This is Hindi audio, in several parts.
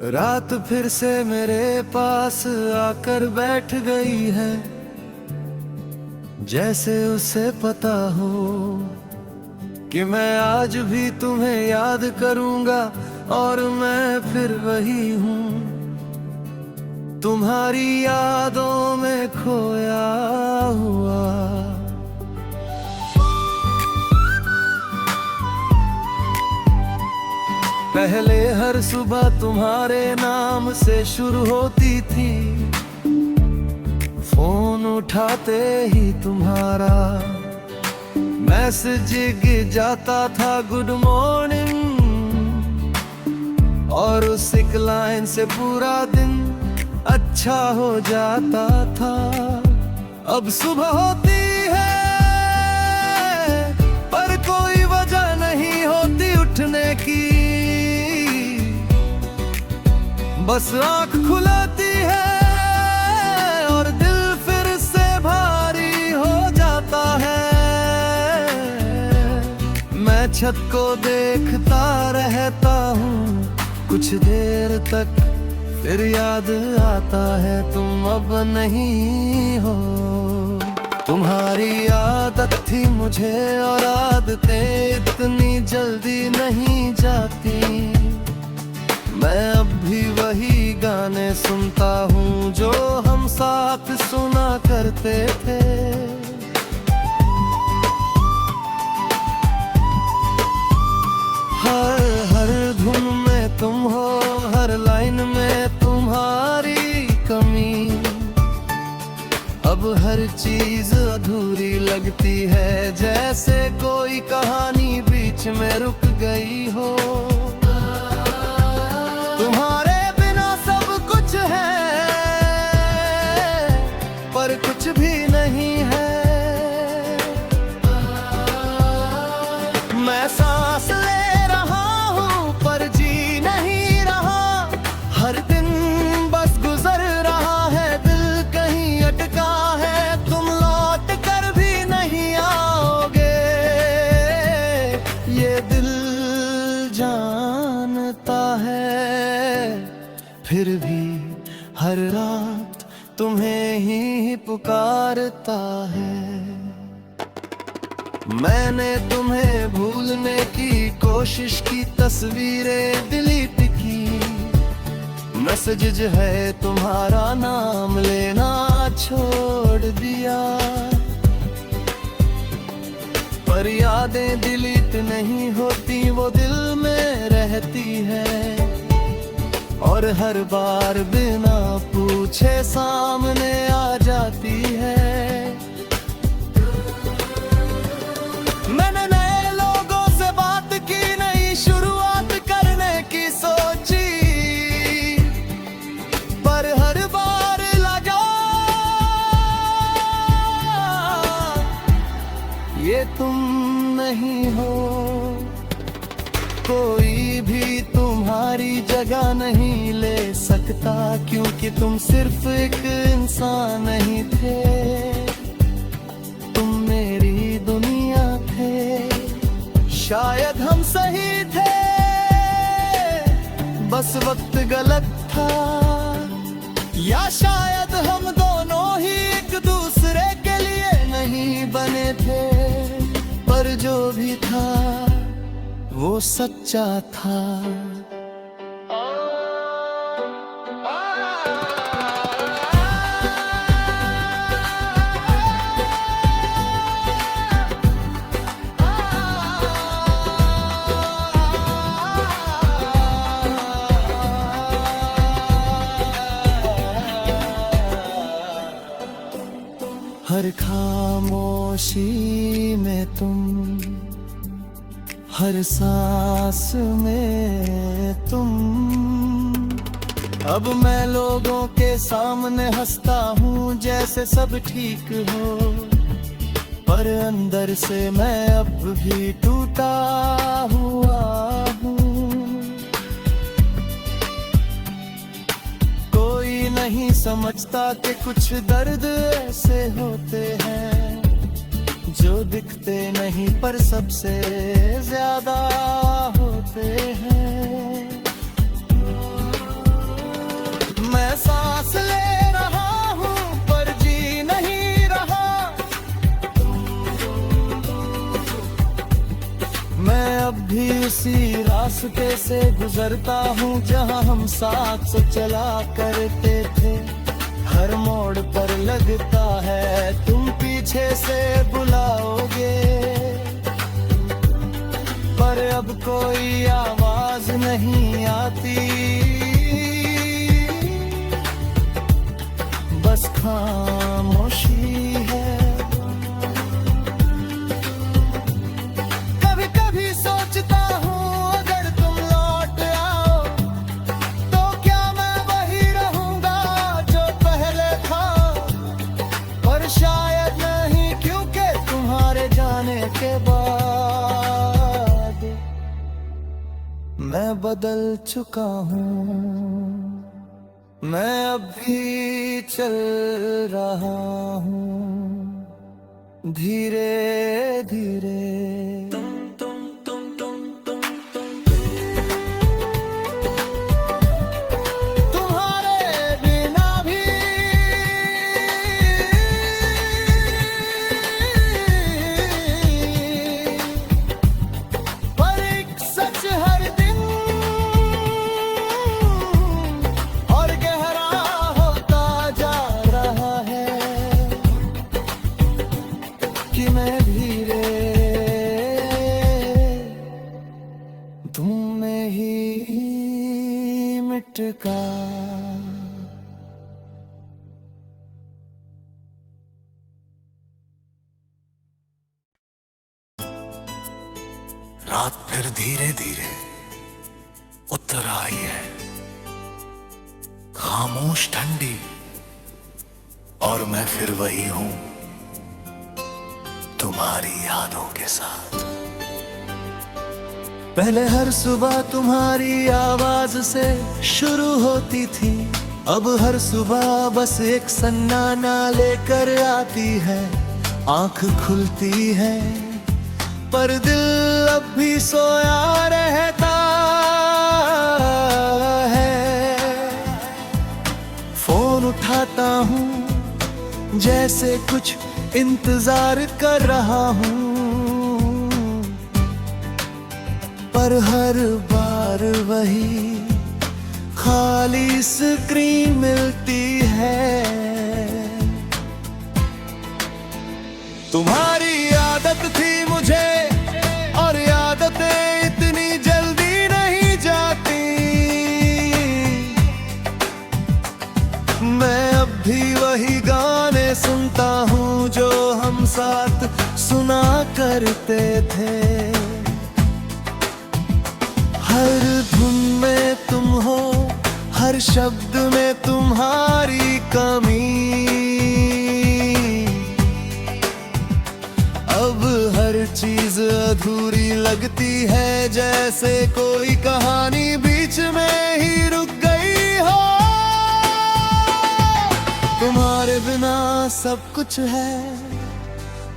रात फिर से मेरे पास आकर बैठ गई है, जैसे उसे पता हो कि मैं आज भी तुम्हें याद करूंगा। और मैं फिर वही हूँ, तुम्हारी यादों में खोया हुआ। पहले हर सुबह तुम्हारे नाम से शुरू होती थी, फोन उठाते ही तुम्हारा मैसेज गिर जाता था, गुड मॉर्निंग। और उस एक लाइन से पूरा दिन अच्छा हो जाता था। अब सुबह होती है पर कोई वजह नहीं होती उठने की, बस आँख खुलती है और दिल फिर से भारी हो जाता है। मैं छत को देखता रहता हूँ कुछ देर तक, फिर याद आता है तुम अब नहीं हो। तुम्हारी आदत थी मुझे और आदतें इतनी जल्दी नहीं जाती। मैं अब भी वही गाने सुनता हूँ जो हम साथ सुना करते थे। हर धुन में तुम हो, हर लाइन में तुम्हारी कमी। अब हर चीज अधूरी लगती है, जैसे कोई कहानी बीच में रुक गई हो। तुम्हारे बिना सब कुछ है पर कुछ भी नहीं है। मैं सांस ले रहा हूँ पर जी नहीं रहा, हर दिन बस गुजर रहा है, दिल कहीं अटका है, तुम लौट कर भी नहीं आओगे। ये दिल जानता है फिर भी हर रात तुम्हें ही पुकारता है। मैंने तुम्हें भूलने की कोशिश की, तस्वीरें डिलीट की, मैसेज है तुम्हारा नाम लेना छोड़ दिया। पर यादें डिलीट नहीं होती, वो दिल में रहती है और हर बार बिना पूछे सामने आ जाती है। मैंने नए लोगों से बात की, नई शुरुआत करने की सोची, पर हर बार लगा ये तुम नहीं हो। कोई भी तुम्हारी जगह नहीं ले सकता, क्योंकि तुम सिर्फ एक इंसान नहीं थे, तुम मेरी दुनिया थे। शायद हम सही थे, बस वक्त गलत था, या शायद हम दोनों ही एक दूसरे के लिए नहीं बने थे। पर जो भी था वो सच्चा था। हर खामोशी में तुम, हर सांस में तुम। अब मैं लोगों के सामने हंसता हूँ जैसे सब ठीक हो, पर अंदर से मैं अब भी टूटा हुआ हूँ। कोई नहीं समझता कि कुछ दर्द ऐसे होते हैं जो दिखते नहीं पर सबसे ज्यादा होते हैं। सांस ले रहा हूँ पर जी नहीं रहा। मैं अब भी उसी रास्ते से गुजरता हूँ जहाँ हम साथ से चला करते थे। हर मोड़ पर लगता है तुम पीछे से बुलाओगे, पर अब कोई आवाज नहीं आती, बस खामोशी है। कभी कभी सोचता हूँ अगर तुम लौट आओ तो क्या मैं वही रहूंगा जो पहले था, पर शायद नहीं, क्योंकि तुम्हारे जाने के बाद मैं बदल चुका हूँ। मैं अब भी चल रहा हूँ धीरे धीरे। तुम्हारे बिना भी पर एक सच हर दिन और गहरा होता जा रहा है कि मैं धीरे तुम में ही मिट का। रात फिर धीरे धीरे उतर आई है, खामोश ठंडी, और मैं फिर वही हूं तुम्हारी यादों के साथ। पहले हर सुबह तुम्हारी आवाज से शुरू होती थी, अब हर सुबह बस एक सन्नाटा लेकर आती है। आंख खुलती है पर दिल अब भी सोया रहता है। फोन उठाता हूँ जैसे कुछ इंतजार कर रहा हूँ, पर हर बार वही खाली स्क्रीन मिलती है। तुम्हारी आदत थी मुझे और आदतें इतनी जल्दी नहीं जाती। मैं अब भी वही गाने सुनता हूँ जो हम साथ सुना करते थे। हर धुन में तुम हो, हर शब्द में तुम्हारी कमी। अब हर चीज अधूरी लगती है, जैसे कोई कहानी बीच में ही रुक गई हो। तुम्हारे बिना सब कुछ है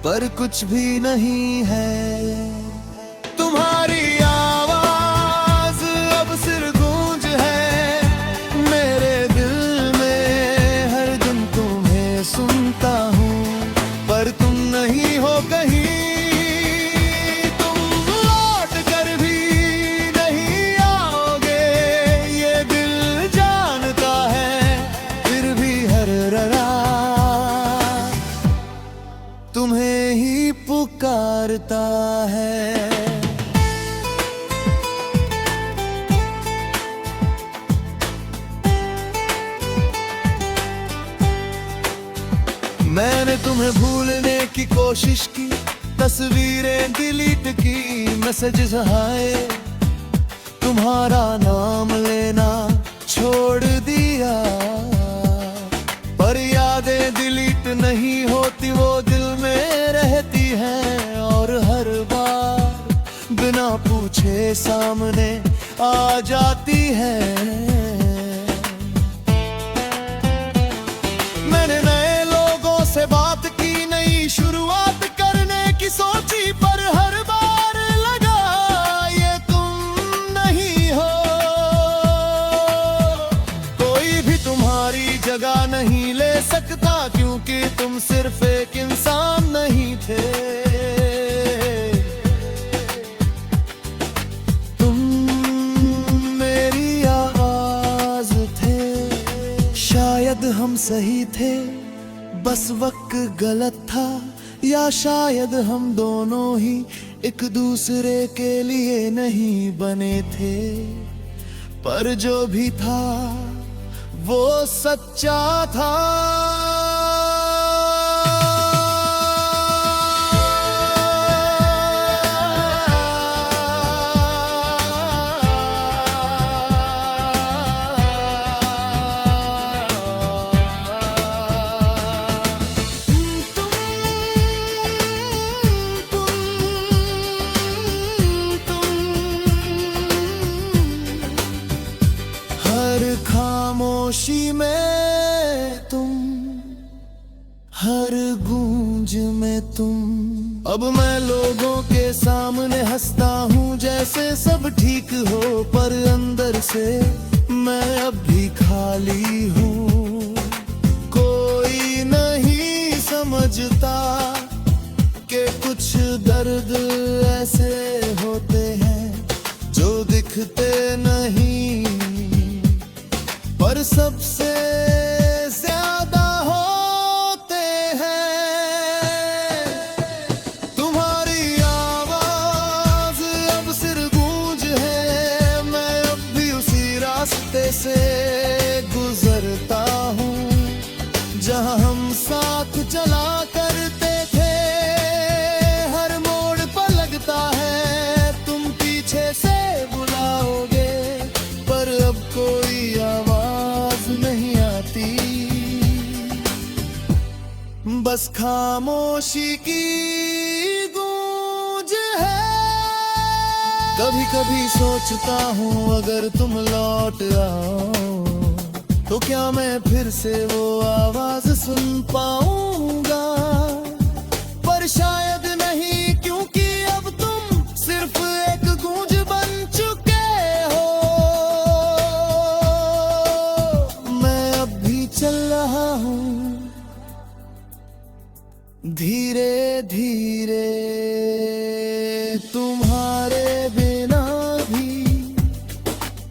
पर कुछ भी नहीं है। तुम्हारी आवाज अब सिर्फ गूंज है मेरे दिल में। हर दिन तुम्हें सुनता हूँ पर तुम नहीं हो कहीं। तुम लौट कर भी नहीं आओगे ये दिल जानता है, फिर भी हर रात तुम्हें ही पुकारता है। मैंने तुम्हें भूलने की कोशिश की, तस्वीरें डिलीट की, मैसेजेस हाय तुम्हारा नाम लेना छोड़ दिया। पर यादें डिलीट नहीं होती, वो दिल में रहती हैं और हर बार बिना पूछे सामने आ जाती है। मैंने नए लोगों से बात की, नई शुरुआत करने की सोची, पर हर बार लगा ये तुम नहीं हो। कोई भी तुम्हारी जगह बस वक्त गलत था, या शायद हम दोनों ही एक दूसरे के लिए नहीं बने थे। पर जो भी था वो सच्चा था। हर खामोशी में तुम, हर गूंज में तुम। अब मैं लोगों के सामने हंसता हूँ जैसे सब ठीक हो, पर अंदर से मैं अब भी खाली हूँ। कोई नहीं समझता कि कुछ दर्द ऐसे होते हैं जो दिखते नहीं, पर सबसे ज्यादा होते हैं। तुम्हारी आवाज अब सिर्फ गूंज है, मैं अब भी उसी रास्ते से गुजरता हूँ जहाँ हम साथ चला करते थे। हर मोड़ पर लगता है तुम पीछे से बुलाओगे, पर अब कोई आवाज नहीं आती, बस खामोशी की गूंज है। कभी कभी सोचता हूँ अगर तुम लौट आओ तो क्या मैं फिर से वो आवाज सुन पाऊंगा, पर शायद नहीं, क्योंकि अब तुम सिर्फ एक गूंज बन चुके हो। मैं अब भी चल रहा हूँ धीरे धीरे तुम्हारे बिना भी,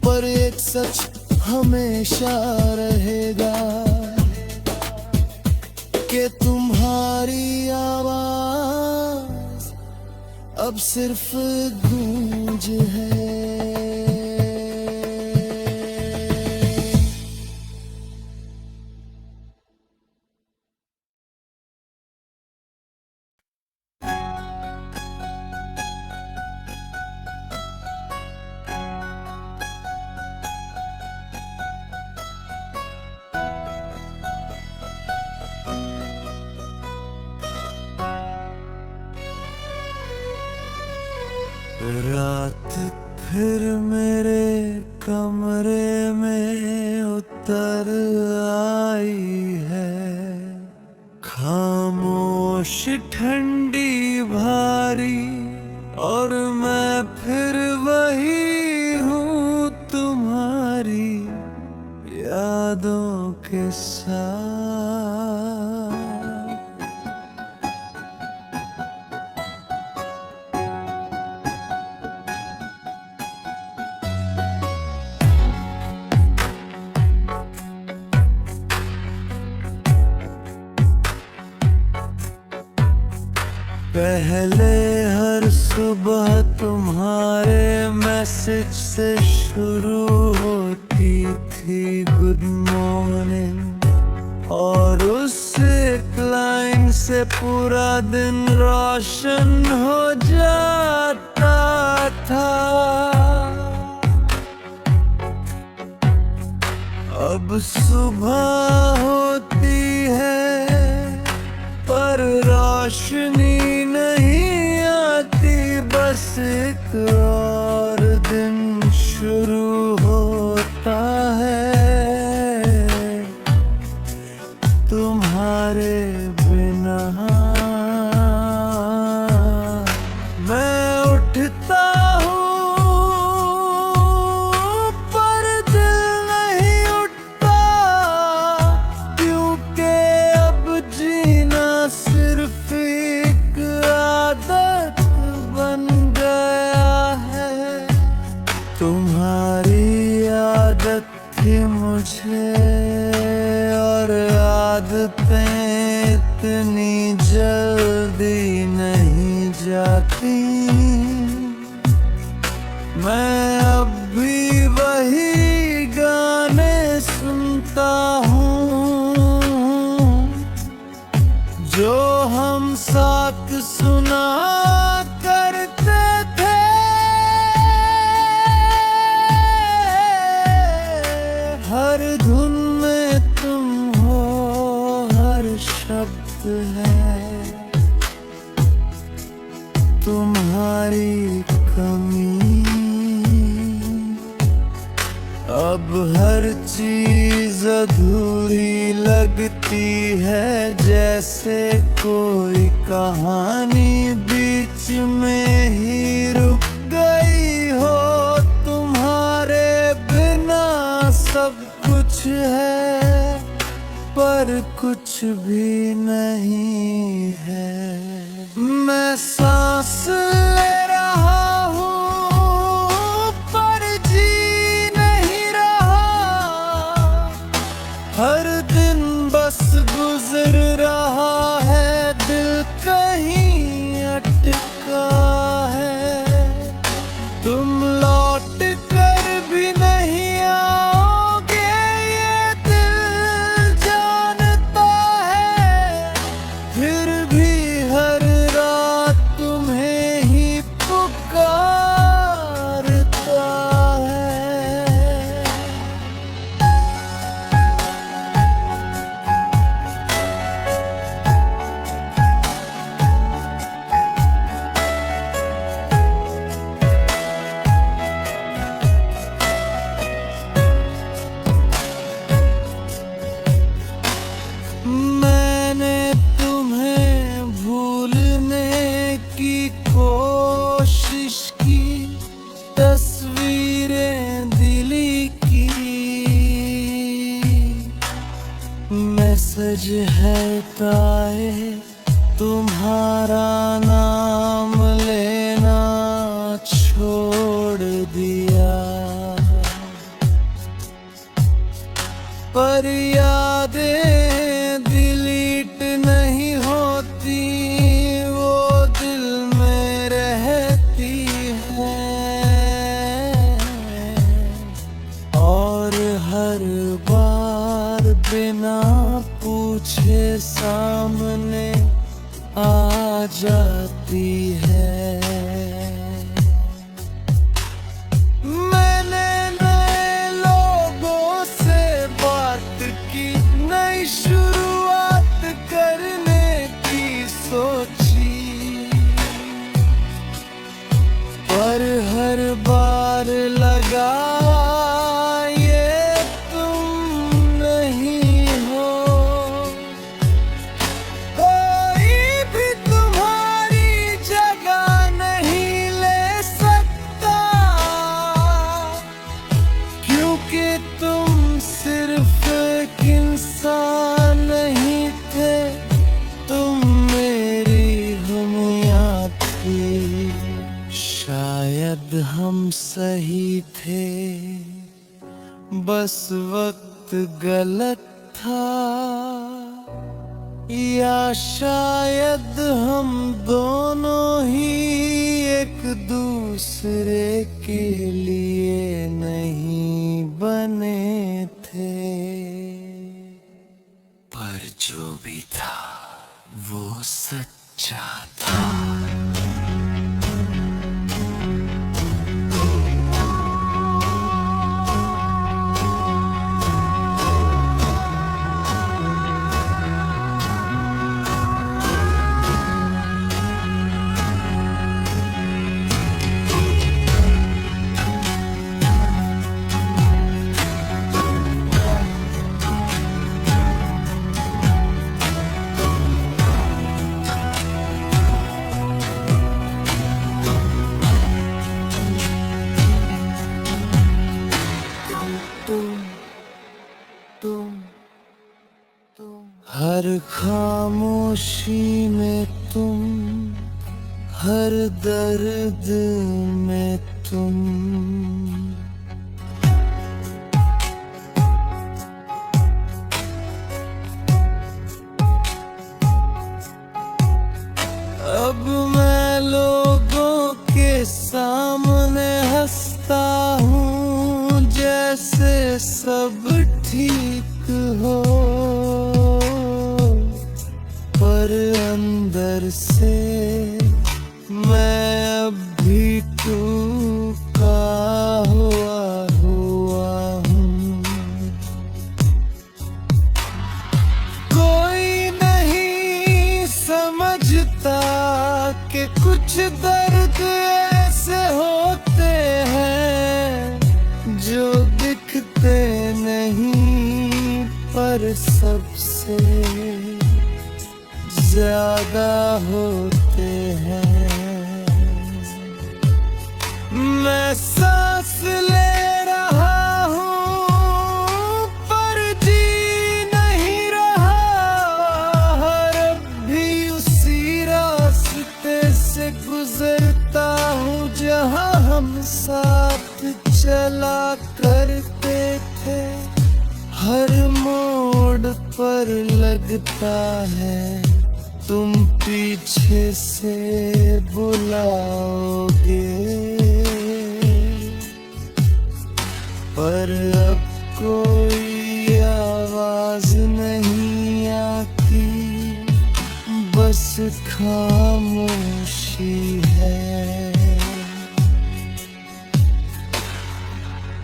पर एक सच हमेशा रहेगा कि तुम्हारी आवाज अब सिर्फ गूंज है। रात फिर मेरे कमरे में उतर आई है, खामोश ठंडी भारी, और मैं फिर वही हूँ तुम्हारी यादों के साथ। पहले हर सुबह तुम्हारे मैसेज से शुरू होती थी गुड मॉर्निंग, और उस एक लाइन से पूरा दिन रोशन हो जाता था। अब सुबह होती है पर रोशनी नहीं आती, बस एक और दिन शुरू होता है तुम्हारे बिना। मैं उठता सिर्फ एक आदत बन गया है। इतनी जल्दी नहीं जाती। मैं अब भी वही गाने सुनता हूँ जो हम साथ सुना करते थे। हर धुन में तुम हो, हर शब्द है तुम्हारी कमी। अब हर चीज अधूरी लगती है, जैसे कोई कहानी बीच में ही रुक गई हो। तुम्हारे बिना सब कुछ है पर कुछ भी नहीं है। मैं सांस ले रहा हूँ पर जी नहीं रहा। हर दिन बस गुजर रहा है, दिल कहीं अटका है। तुम लौट कर भी नहीं आओगे ये दिल जानता है। फिर भी हर रात तुम्हें ही पुकारता है। मैंने तुम्हें भूलने की कोशिश की, तस्वीरें दिली की। मैसेज है ताए तुम्हारा नाम लेना छोड़ दिया। पर यादें डिलीट नहीं होती, वो दिल में रहती हैं। और हर बार बिना पूछे सामने आ जाती है। मैंने नए लोगों से बात की, नई शुरुआत करने की सोची। पर हर बार लगा ये तुम नहीं हो। कोई भी तुम्हारी जगह नहीं ले सकता, क्योंकि तुम सिर्फ एक इंसान नहीं थे, तुम मेरी दुनिया थी। शायद हम सही थे, बस वक्त गलत था। या शायद हम दोनों ही एक दूसरे के लिए नहीं बने थे। पर जो भी था वो सच्चा था। हर खामोशी में तुम, हर दर्द में तुम। अब मैं लोगों के सामने हंसता हूँ जैसे सब ठीक हो, पर अंदर से मैं अब भी टूटा हुआ हूँ। कोई नहीं समझता कि कुछ दर्द ऐसे होते हैं जो दिखते नहीं पर सबसे ज्यादा होते हैं। मैं सांस ले रहा हूँ पर जी नहीं रहा, हर अब भी उसी रास्ते से गुजरता हूँ जहाँ हम साथ चला करते थे। हर मोड़ पर लगता है तुम पीछे से बुलाओगे, पर अब कोई आवाज नहीं आती, बस खामोशी है।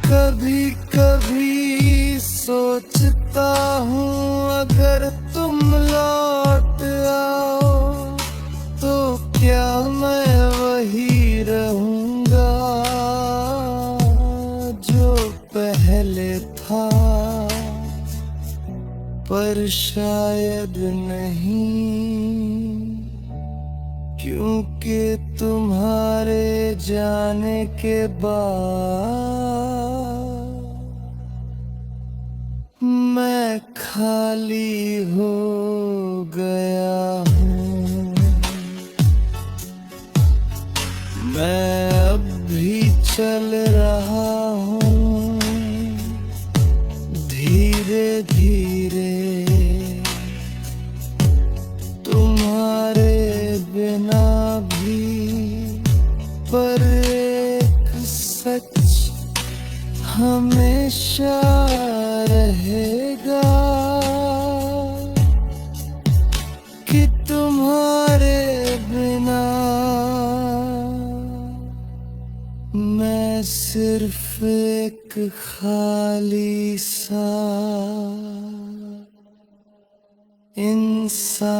कभी कभी सोचता हूँ अगर तुम लौट आओ तो क्या मैं वही रहूँगा जो पहले था, पर शायद नहीं, क्योंकि तुम्हारे जाने के बाद मैं खाली हो गया हूँ। मैं अब भी चल रहा हूँ धीरे धीरे, तुम्हारे बिना भी, पर एक सच हमेशा रहेगा कि तुम्हारे बिना मैं सिर्फ एक खाली सा इंसान